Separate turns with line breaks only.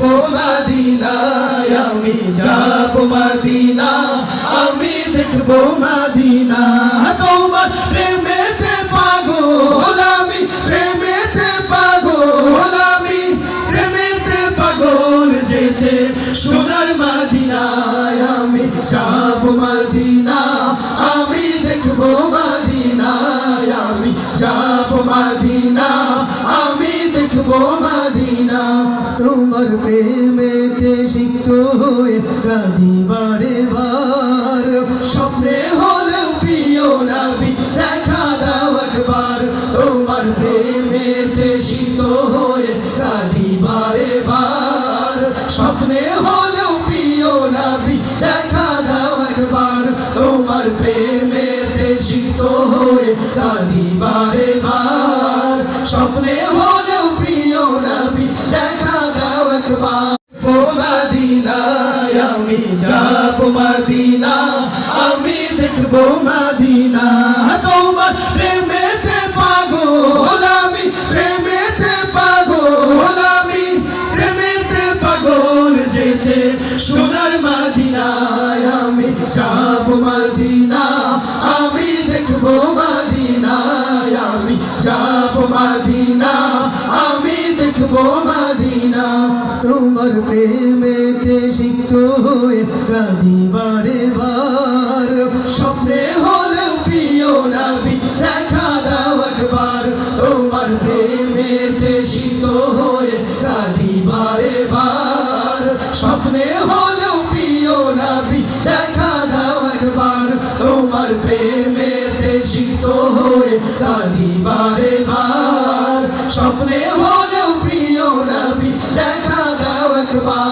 ও মদিনায় আমি যাব মদিনা, আমি দেখবো মদিনা। তোমার প্রেমেতে পাগল আমি, প্রেমেতে পাগল আমি, প্রেমেতে পাগল যেতে সোনার মদিনায় আমি যাব মদিনা, আমি দেখবো মদিনায় আমি যাব মদিনা, আমি দেখবো মদিনা। তোমার প্রেমেতে সিক্ত হয়ে কাঁদি বারে বার, স্বপ্নে হলেও প্রিয় নবী দেখা দাও একবার। তোমার প্রেমেতে সিক্ত হয়ে কাঁদি বারে বার, স্বপ্নে হলেও প্রিয় নবী দেখা দাও একবার। তোমার প্রেমেতে সিক্ত হয়ে কাঁদি বারে বার, স্বপ্নে হলেও প্রিয় নবী দেখা দাও একবার। ও মদিনায় আমি যাব মদিনা, আমি দেখবো মদিনা। তোমার প্রেমেতে পাগল আমি, প্রেমেতে পাগল আমি, প্রেমেতে পাগল যেতে সোনার মদিনায় আমি যাব মদিনা, আমি দেখবো মদিনায় আমি যাব মদিনা, আমি দেখবো মদিনা। তোমার প্রেমেতে সিক্ত হয়ে কাঁদি বারে বার, স্বপ্নে হলেও প্রিয় নবী দেখা দাও একবার। তোমার প্রেমেতে সিক্ত হয়ে কাঁদি বারে বার, স্বপ্নে হলেও প্রিয় নবী দেখা দাও একবার। তোমার প্রেমেতে সিক্ত হয়ে কাঁদি বারে বার, স্বপ্নে হলেও প্রিয় নবী দেখা দাও একবার।